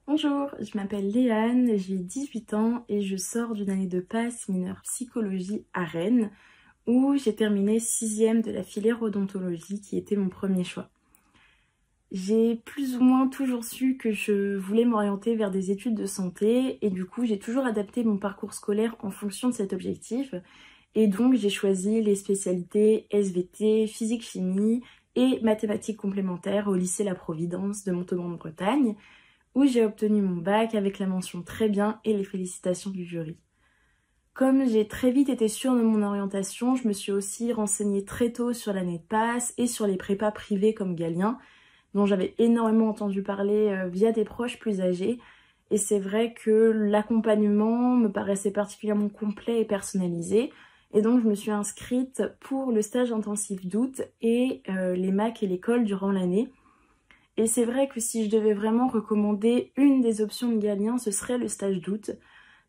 Bonjour, je m'appelle Léane, j'ai 18 ans et je sors d'une année de passe mineure psychologie à Rennes où j'ai terminé 6e de la filière odontologie qui était mon premier choix. J'ai plus ou moins toujours su que je voulais m'orienter vers des études de santé et du coup j'ai toujours adapté mon parcours scolaire en fonction de cet objectif et donc j'ai choisi les spécialités SVT, physique-chimie et mathématiques complémentaires au lycée La Providence de Montauban-de-Bretagne où j'ai obtenu mon bac avec la mention très bien et les félicitations du jury. Comme j'ai très vite été sûre de mon orientation, je me suis aussi renseignée très tôt sur l'année de passe et sur les prépas privés comme Galien, dont j'avais énormément entendu parler via des proches plus âgés. Et c'est vrai que l'accompagnement me paraissait particulièrement complet et personnalisé. Et donc je me suis inscrite pour le stage intensif d'août et les MAC et l'école durant l'année. Et c'est vrai que si je devais vraiment recommander une des options de Galien, ce serait le stage d'août,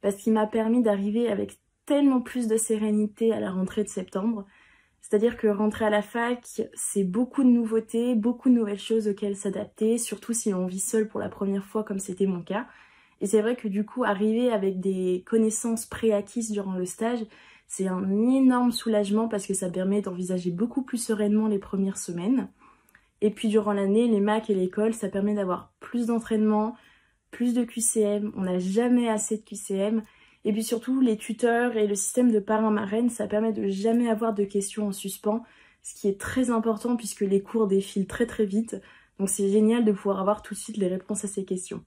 parce qu'il m'a permis d'arriver avec tellement plus de sérénité à la rentrée de septembre. C'est-à-dire que rentrer à la fac, c'est beaucoup de nouveautés, beaucoup de nouvelles choses auxquelles s'adapter, surtout si l'on vit seul pour la première fois comme c'était mon cas. Et c'est vrai que du coup, arriver avec des connaissances préacquises durant le stage, c'est un énorme soulagement parce que ça permet d'envisager beaucoup plus sereinement les premières semaines. Et puis durant l'année, les MAC et l'école, ça permet d'avoir plus d'entraînement, plus de QCM, on n'a jamais assez de QCM. Et puis surtout, les tuteurs et le système de parrain-marraine, ça permet de jamais avoir de questions en suspens, ce qui est très important puisque les cours défilent très très vite. Donc c'est génial de pouvoir avoir tout de suite les réponses à ces questions.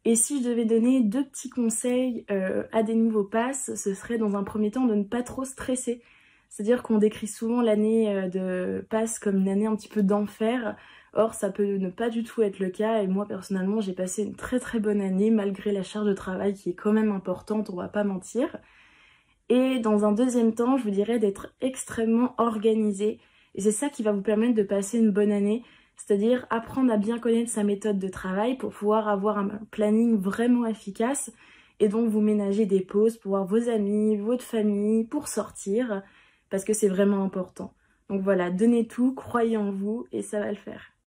Et si je devais donner deux petits conseils à des nouveaux passes, ce serait dans un premier temps de ne pas trop stresser. C'est-à-dire qu'on décrit souvent l'année de passe comme une année un petit peu d'enfer. Or, ça peut ne pas du tout être le cas. Et moi, personnellement, j'ai passé une très très bonne année malgré la charge de travail qui est quand même importante, on va pas mentir. Et dans un deuxième temps, je vous dirais d'être extrêmement organisé. Et c'est ça qui va vous permettre de passer une bonne année. C'est-à-dire apprendre à bien connaître sa méthode de travail pour pouvoir avoir un planning vraiment efficace. Et donc vous ménager des pauses pour voir vos amis, votre famille, pour sortir. Parce que c'est vraiment important. Donc voilà, donnez tout, croyez en vous et ça va le faire.